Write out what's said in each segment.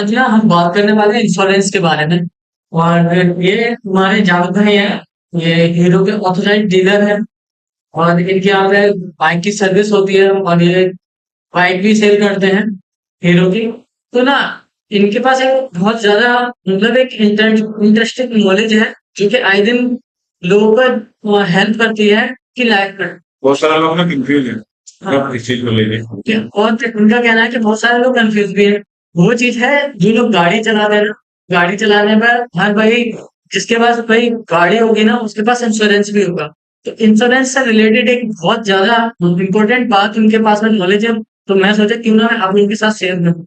आज ना हम बात करने वाले हैं इंश्योरेंस के बारे में। और ये हमारे जावेद भाई हैं। ये हीरो के ऑथोराइज डीलर हैं। और इनके यहाँ पे बाइक की सर्विस होती है और ये बाइक भी सेल करते हैं हीरो की। तो ना इनके पास एक बहुत ज्यादा मतलब एक इंटरेस्टिंग नॉलेज है जो कि आए दिन लोगों को हेल्प करती है कि लाइफ में। बहुत सारे लोग ना कंफ्यूज है हाँ, इस चीज को लेके। और उनका कहना है कि बहुत सारे लोग कंफ्यूज भी हैं। वो चीज है जो लोग गाड़ी चला रहे हैं ना, गाड़ी चलाने पर हर भाई जिसके पास भाई गाड़ी होगी ना उसके पास इंश्योरेंस भी होगा। तो इंश्योरेंस से रिलेटेड एक बहुत ज्यादा इंपॉर्टेंट बात उनके पास में नॉलेज है। तो मैं सोचा क्यों ना मैं आप उनके साथ शेयर करूं।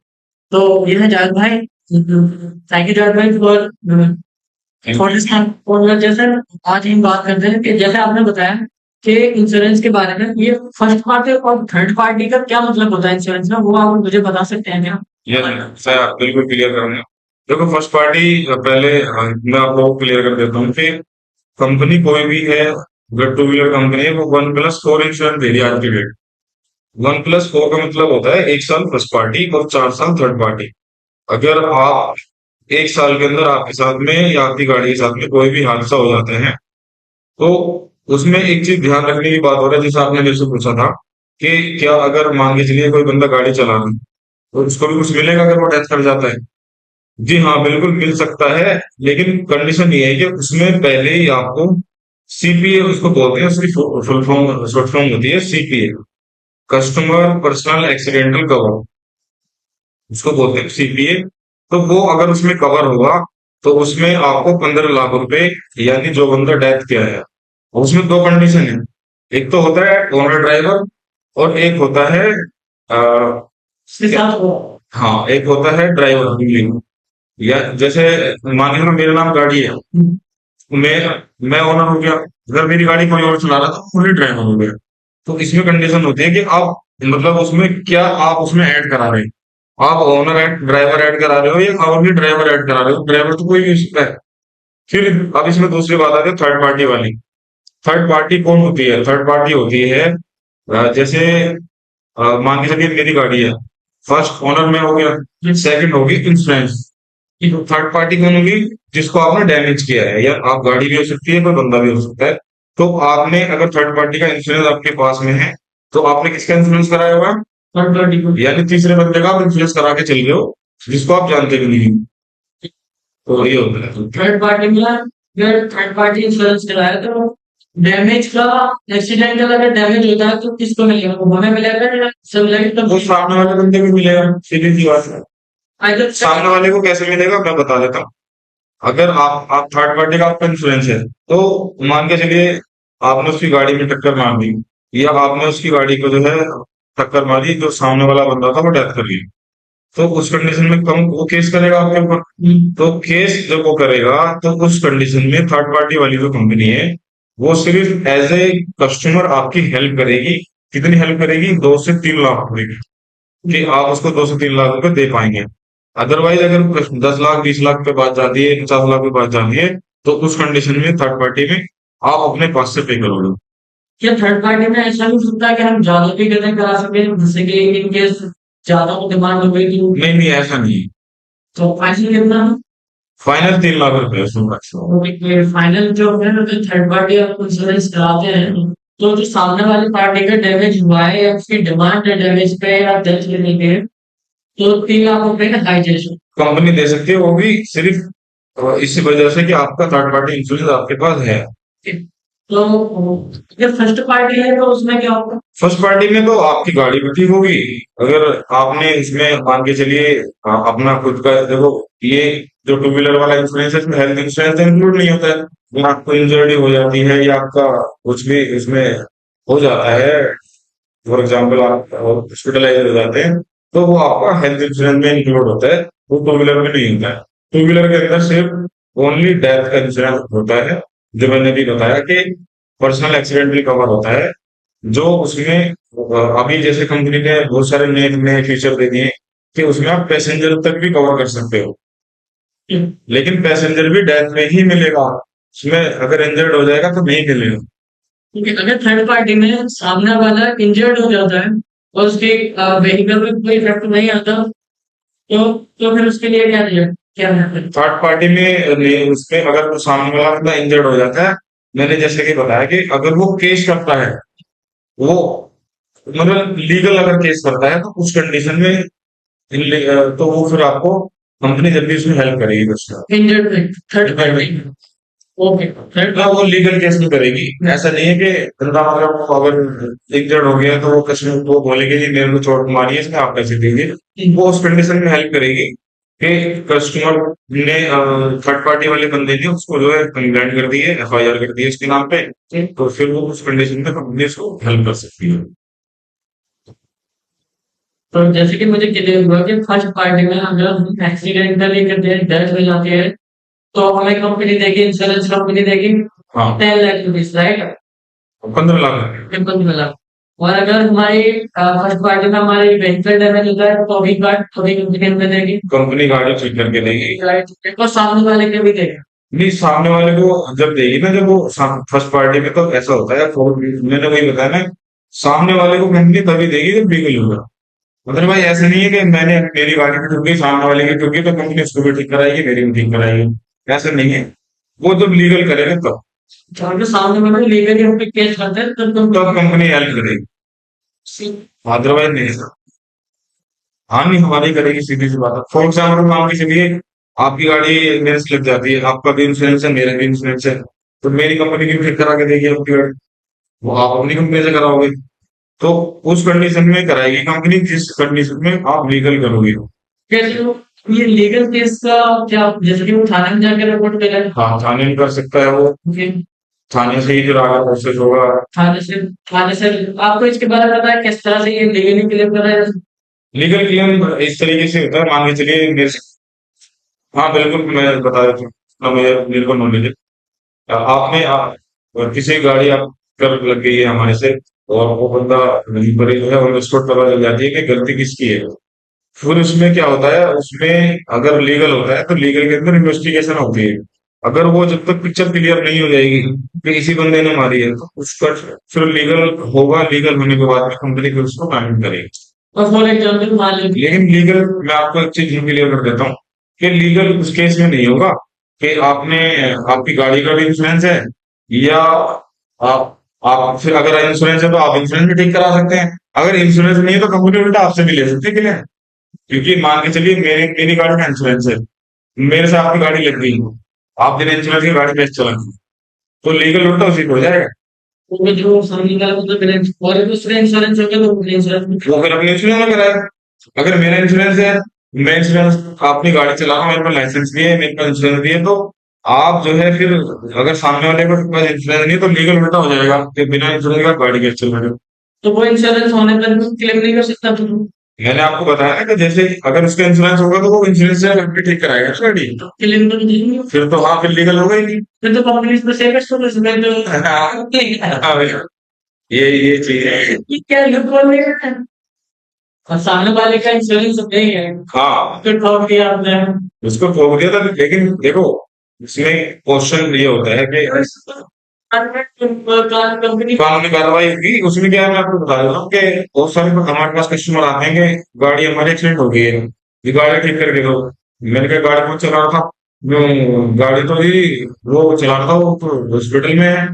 तो ये है जावेद भाई। थैंक यू जावेद भाई फॉर दिस कॉन्वर्सेशन। आज हम बात करते हैं कि जैसे आपने बताया कि इंश्योरेंस के बारे में, ये फर्स्ट पार्टी और थर्ड पार्टी का क्या मतलब होता है इंश्योरेंस में, वो आप मुझे बता सकते हैं क्या? ये सर आप बिल्कुल क्लियर करूंगा। देखो फर्स्ट पार्टी पहले मैं आपको क्लियर कर देता हूँ कि कंपनी कोई भी है, अगर टू व्हीलर कंपनी है वो 1+4 इंश्योरेंस दे रही है आज की डेट। 1+4 का मतलब होता है 1 साल फर्स्ट पार्टी और 4 साल थर्ड पार्टी। अगर आप 1 साल के अंदर आपके साथ में या आपकी गाड़ी के साथ में कोई भी हादसा हो जाता है तो उसमें एक चीज ध्यान रखने की बात हो रहा है, जैसे आपने मेरे से पूछा था कि क्या अगर मान के चलिए कोई बंदा गाड़ी चला रहा है तो उसको भी कुछ मिलेगा अगर वो डेथ कर जाता है। जी हाँ, बिल्कुल मिल सकता है। लेकिन कंडीशन ये है कि उसमें पहले ही आपको सीपीए उसको बोलते हैं, उसकी फुल फॉर्म शॉर्ट फॉर्म होती है CPA, customer personal accidental cover, उसको बोलते हैं सीपीए। तो वो अगर उसमें कवर होगा तो उसमें आपको 15 लाख रुपए, यानी जो बंदा डेथ किया है। और उसमें दो कंडीशन है, एक तो होता है ओनर ड्राइवर और एक होता है इसके साथ वो हाँ एक होता है ड्राइवर। या जैसे मान लो मेरा नाम गाड़ी है, मैं मैं ओनर हो गया, अगर मेरी गाड़ी कोई और चला रहा था तो फुली ड्राइवर हो गया। तो इसमें कंडीशन होती है कि आप मतलब उसमें क्या आप उसमें ऐड करा रहे हो, आप ओनर ऐड ड्राइवर ऐड करा रहे हो या और भी ड्राइवर ऐड करा रहे हो। ड्राइवर तो कोई भी हो सकता है। फिर अब इसमें दूसरी बात आती है थर्ड पार्टी वाली। थर्ड पार्टी कौन होती है? थर्ड पार्टी होती है जैसे मान के चलिए मेरी गाड़ी है, फर्स्ट ओनर में हो गया, सेकंड होगी इंश्योरेंस। थर्ड पार्टी कौन होगी? जिसको आपने डैमेज किया है, या आप गाड़ी भी हो सकती है कोई बंदा भी हो सकता है। तो आपने अगर थर्ड पार्टी का इंश्योरेंस आपके पास में है तो आपने किसका इंश्योरेंस कराया हुआ? थर्ड पार्टी को, यानी तीसरे बंदे का आप इंश्योरेंस करा के चल रहे हो जिसको आप जानते भी नहीं। तो ये होता है थर्ड पार्टी में। अगर थर्ड पार्टी इंश्योरेंस कराया तो डैमेज का, एक्सीडेंटल अगर डैमेज होता है तो किसको मिलेगा? वो हमें मिलेगा या सब मिलेगा? वो सामने वाले बंदे को मिलेगा, सीधी सी बात है। अगर सामने वाले को कैसे मिलेगा मैं बता देता हूँ। अगर आप थर्ड पार्टी का आपका इंश्योरेंस है तो मान के चलिए आपने उसकी गाड़ी में टक्कर मार दी, या आपने उसकी गाड़ी को जो है टक्कर मारी, जो सामने वाला बंदा था वो डेथ कर गई, तो उस कंडीशन में कम वो केस करेगा आपके ऊपर। तो केस जब वो करेगा तो उस कंडीशन में थर्ड पार्टी वाली जो कंपनी है वो सिर्फ एज ए कस्टमर आपकी हेल्प करेगी। कितनी हेल्प करेगी? 2 से 3 लाख रुपए की, कि आप उसको 2 से 3 लाख रुपए दे पाएंगे। अदरवाइज अगर 10 लाख 20 लाख पे बात जाती है, 50 लाख पे बात जाती है, तो उस कंडीशन में थर्ड पार्टी में आप अपने पास से पे करोगे। क्या थर्ड पार्टी में ऐसा भी सकता है कि हम ज्यादा भी करा सके, जैसे कि इन केस ज्यादा डिमांड हो गई तो? नहीं नहीं, ऐसा नहीं है। तो फाइनल कितना? फाइनल 3 लाख रुपए है उसमें। फाइनल जो है तो थर्ड पार्टी आप इंश्योरेंस कराते हैं तो जो सामने वाली पार्टी का डैमेज हुआ है या उसकी डिमांड है डैमेज पे या डेथ लेने के, तो 3 लाख रुपए का हाइजेशन कंपनी दे सकती है, वो भी सिर्फ इसी वजह से कि आपका थर्ड पार्टी इंश्योरेंस आपके पास है। तो अगर फर्स्ट पार्टी है तो उसमें क्या होगा? फर्स्ट पार्टी में तो आपकी गाड़ी भी ठीक होगी। अगर आपने इसमें मान के चलिए अपना खुद का देखो, ये जो टू व्हीलर वाला इंश्योरेंस है इसमें हेल्थ इंश्योरेंस इंक्लूड नहीं होता है। अगर आपको इंजरी हो जाती है या आपका कुछ भी इसमें हो जाता है, फॉर एग्जाम्पल आप हॉस्पिटलाइज हो जाते हैं, तो वो आपका हेल्थ इंश्योरेंस में इंक्लूड होता है, वो टू व्हीलर में नहीं होता है। टू व्हीलर के अंदर सिर्फ ओनली डेथ का इंश्योरेंस होता है, जो मैंने भी बताया कि पर्सनल एक्सीडेंटल कवर होता है, जो उसमें अभी जैसे कंपनी ने बहुत सारे नए नए फीचर दे दिए कि उसमें आप पैसेंजर तक भी कवर कर सकते हो। लेकिन पैसेंजर भी डेथ में ही मिलेगा, उसमें अगर इंजर्ड हो जाएगा तो नहीं मिलेगा। क्योंकि अगर थर्ड पार्टी में सामने वाला इंजर्ड हो जाता है और उसके व्हीकल में कोई इफेक्ट नहीं आता तो फिर उसके लिए क्या है? थर्ड पार्टी में उसमें अगर वो सामने वाला बंदा इंजर्ड हो जाता है, मैंने जैसे कि बताया कि अगर वो केस करता है, वो मतलब लीगल अगर केस करता है, तो उस कंडीशन में तो वो फिर आपको कंपनी जब भी उसमें हेल्प करेगी उसका। Injured third party. Okay. Third हाँ, वो लीगल केस में करेगी। ऐसा नहीं है कि बंदा मतलब अगर इंजर्ड हो गया तो वो कस्टमर को बोलेगी जी मेरे को चोट मारी है इसमें आप पैसे दीजिए, वो उस कंडीशन में हेल्प करेगी कि कस्टमर ने थर्ड पार्टी वाले बंदे ने उसको जो है कंप्लेंट कर दी है, एफआईआर कर दी है उसके नाम पे, तो फिर वो उस कंडीशन में कंपनी उसको हेल्प कर सकती है। तो जैसे कि मुझे क्लियर हुआ कि फर्स्ट पार्टी में अगर हम एक्सीडेंटली करते हैं, डेथ हो जाती है, तो हमें कंपनी देगी, इंश्योरेंस कंपनी देगी हाँ, 10 लाख रुपीज, राइट? 15 लाख। 15 लाख। और अगर हमारी फर्स्ट पार्टी में हमारी व्हीकल डैमेज होता है तो भी कंपनी हमें देगी, कंपनी गाड़ी ठीक करके देगी। राइट? और सामने वाले के भी देगी। नहीं, सामने वाले को जब देगी ना, जब वो फर्स्ट पार्टी में तो ऐसा होता है, मैंने वही बताया ना, सामने वाले को कंपनी तभी देगी जब लीगल होगा। मतलब भाई ऐसे नहीं है कि मैंने मेरी गाड़ी भी ठुक गई, सामने वाले की ठुक गई, तो कंपनी उसको भी ठीक कराएगी, मेरी भी ठीक कराएगी। ऐसा नहीं है, वो जब लीगल करेगा तब अगर सामने वाले लीगली हम पे केस करते हैं तब कंपनी हेल्प करेगी, अदरवाइज नहीं सर। हाँ, नहीं हमारी करेगी, सीधी सी बात है। फॉर एग्जाम्पल मान के चलिए आपकी गाड़ी मेरे से लग जाती है, आपका भी इंश्योरेंस है, मेरा भी इंश्योरेंस है, तो मेरी कंपनी की भी ठीक करा के देगी आपकी गाड़ी, वो आप अपनी कंपनी से कराओगे, तो उस कंडीशन में कराएगी कंपनी जिस कंडीशन में आप लीगल करोगे। कैसे वो, ये लीगल केस का क्या, जैसे कि वो थाने में जाकर रिपोर्ट करें? हाँ, थाने में कर सकता है वो, ओके। थाने से ही फिर आगे प्रोसेस होगा। थाने से थाने से आपको इसके बारे में पता है किस तरह से ये लीगली क्लेम करा है? लीगल क्लेम इस तरीके से होता है, मान के चलिए मेरे से, हाँ बिल्कुल मैं बता देता हूँ, मुझे मेरे को नॉलेज है। आपने किसी गाड़ी आप कर लग गई है हमारे से, और वो बंदा वहीं पर ही जो है, और उसको पता चल जाती है कि गलती किसकी है। फिर उसमें क्या होता है, उसमें अगर लीगल होता है तो लीगल के अंदर इन्वेस्टिगेशन होती है। अगर वो जब तक पिक्चर क्लियर नहीं हो जाएगी कि इसी बंदे ने मारी है, तो उसका फिर लीगल होगा, लीगल होने के बाद में कंपनी फिर उसको पेमेंट करेगी। और फॉर एग्जाम्पल मान लीजिए, लेकिन लीगल, मैं आपको एक चीज क्लियर कर देता हूँ कि लीगल उस केस में नहीं होगा कि आपने, आपकी गाड़ी का भी इंश्योरेंस है, या आप फिर अगर इंश्योरेंस है तो आप इंश्योरेंस भी ठीक करा सकते हैं, अगर इंश्योरेंस नहीं है तो कंपनी उल्टा आपसे भी ले सकती है क्लेम। क्योंकि मान के चलिए मेरी मेरी गाड़ी का इंश्योरेंस है, मेरे से आपकी गाड़ी लग गई, आप बिना इंश्योरेंस की गाड़ी बेच चला, तो लीगल उल्टा उसी को हो जाएगा। वो जो सामने वाला मतलब बिना और दूसरे इंश्योरेंस हो गया तो बिना इंश्योरेंस। वो फिर अपने इंश्योरेंस में कराएगा। अगर मेरा इंश्योरेंस है, मैं इंश्योरेंस अपनी गाड़ी चला रहा हूँ, मेरे पास लाइसेंस भी है, मेरे पास इंश्योरेंस भी है, तो आप जो है फिर, अगर सामने वाले को पास इंश्योरेंस नहीं है, तो लीगल उल्टा हो जाएगा कि बिना इंश्योरेंस का गाड़ी कैसे चल रहे हो। तो वो इंश्योरेंस होने पर भी क्लेम नहीं कर सकता तुम? मैंने आपको बताया ना कि जैसे अगर उसका इंश्योरेंस होगा तो वो इंश्योरेंस से कंपनी ठीक कराएगा ना गाड़ी, तो क्लेम तो नहीं देंगे। फिर तो हाँ, फिर लीगल होगा ही नहीं। फिर तो कंपनी इसमें सेफेस्ट हो इसमें जो हाँ, हाँ भैया, ये चीज है। ये क्या लूपहोल है? और सामने वाले का इंश्योरेंस नहीं है, हाँ, फिर ठोक दिया आपने। उसको ठोक दिया था, लेकिन देखो इसमें क्वेश्चन ये होता है कि कंपनी कानूनी कार्रवाई होगी उसमें। क्या है, मैं आपको बता देता हूँ कि बहुत सारे हमारे पास कस्टमर आते हैं कि गाड़ी हमारी एक्सीडेंट हो गई है, ये गाड़ी ठीक करके दो। मैंने कहा गाड़ी कौन चला रहा था? गाड़ी तो जी वो चला रहा था, वो तो हॉस्पिटल में है।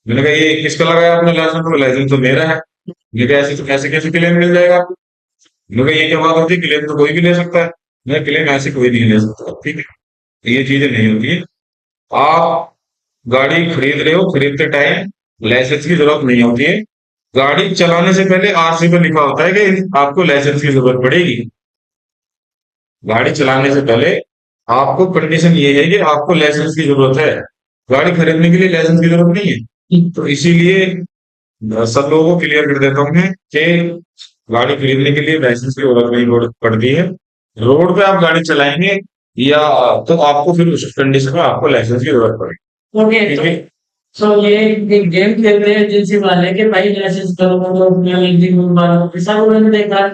मैंने कहा ये किसका लगाया आपने लाइसेंस? तो लाइसेंस तो मेरा है। ये कहा ऐसे तो कैसे कैसे क्लेम मिल जाएगा आपको? मैंने कहा ये क्या बात होती है, क्लेम तो कोई भी ले सकता है। मैं क्लेम ऐसे कोई नहीं ले सकता, ठीक है, ये चीजें नहीं होती है। आप गाड़ी खरीद रहे हो, खरीदते टाइम लाइसेंस की जरूरत नहीं होती है। गाड़ी चलाने से पहले आरसी पे लिखा होता है कि आपको लाइसेंस की जरूरत पड़ेगी। गाड़ी चलाने से पहले आपको कंडीशन ये है कि आपको लाइसेंस की जरूरत है। गाड़ी खरीदने के लिए लाइसेंस की जरूरत नहीं है। तो इसीलिए सब लोगों को क्लियर कर देता हूँ मैं कि गाड़ी खरीदने के लिए लाइसेंस की जरूरत नहीं पड़ती है। रोड पे आप गाड़ी चलाएंगे या, तो आपको फिर उस कंडीशन में आपको लाइसेंस की जरूरत पड़ेगी। ओके। ठीक है। तो ये एक गेम खेलते हैं एजेंसी वाले के भाई लाइसेंस करो ऐसा उन्होंने देखा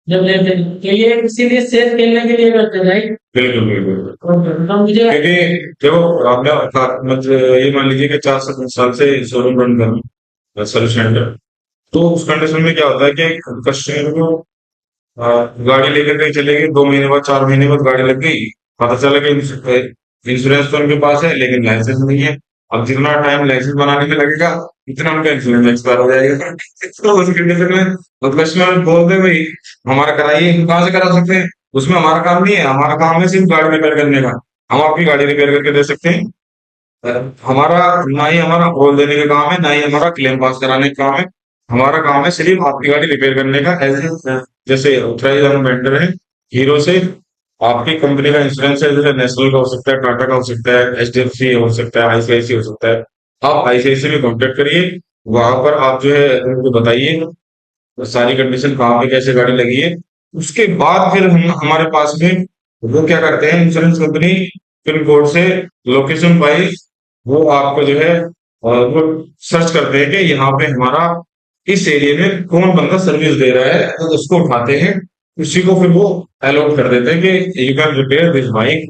जब लेते हैं। तो ये इसीलिए सेफ खेलने के लिए करते हैं, राइट? बिल्कुल बिल्कुल। तो मुझे क्योंकि देखो आपने मतलब ये मान लीजिए कि 4 साल से शोरूम रन कर सर्विस सेंटर, तो उस कंडीशन में क्या होता है कि कस्टमर को गाड़ी लेकर कहीं चले गए, 2 महीने बाद 4 महीने बाद गाड़ी लग गई, पता चला कि इंश्योरेंस तो उनके पास है लेकिन लाइसेंस नहीं है। अब जितना टाइम लाइसेंस बनाने में लगेगा इतना उनका इंश्योरेंस एक्सपायर हो जाएगा। तो उस कंडीशन में तो कस्टमर बोलते भाई हमारा कराइए, हम कहाँ से करा सकते हैं, उसमें हमारा काम नहीं है, हमारा काम है सिर्फ गाड़ी रिपेयर करने का। हम आपकी गाड़ी रिपेयर करके दे सकते हैं, हमारा ना ही हमारा बोल देने का काम है, ना ही हमारा क्लेम पास कराने का काम है। हमारा काम है सिर्फ आपकी गाड़ी रिपेयर करने का। एज जैसे ऑथराइज हम वेंडर है हीरो से, आपकी कंपनी का इंश्योरेंस है, जैसे नेशनल का हो सकता है, टाटा का हो सकता है, एचडीएफसी हो सकता है, आईसीआईसी हो सकता है। आप आईसीआईसी में कॉन्टेक्ट करिए, वहां पर आप जो है उनको बताइए सारी कंडीशन, कहाँ पे कैसे गाड़ी लगी है। उसके बाद फिर हम हमारे पास में वो क्या करते हैं, इंश्योरेंस कंपनी पिन कोड से लोकेशन वाइज वो आपको जो है वो सर्च करते हैं कि यहाँ पे हमारा इस एरिया में कौन बंदा सर्विस दे रहा है, तो उसको उठाते हैं, उसी को फिर वो अलॉट कर देते हैं कि you can repair this bike.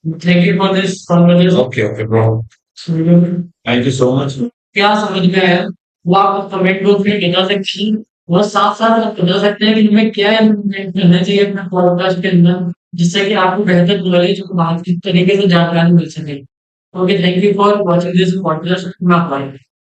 Thank you for this conversation. Okay okay bro, thank you so much. क्या समझ में आया वो आप कमेंट बॉक्स में बता सकते हैं। वो साथ साथ आप बता सकते हैं कि हमें क्या इम्प्लीमेंट करना चाहिए अपने पॉडकास्ट के अंदर, जिससे कि आपको बेहतर नॉलेज और बात की तरीके से जानकारी मिल सके। Okay, thank you for watching this podcast.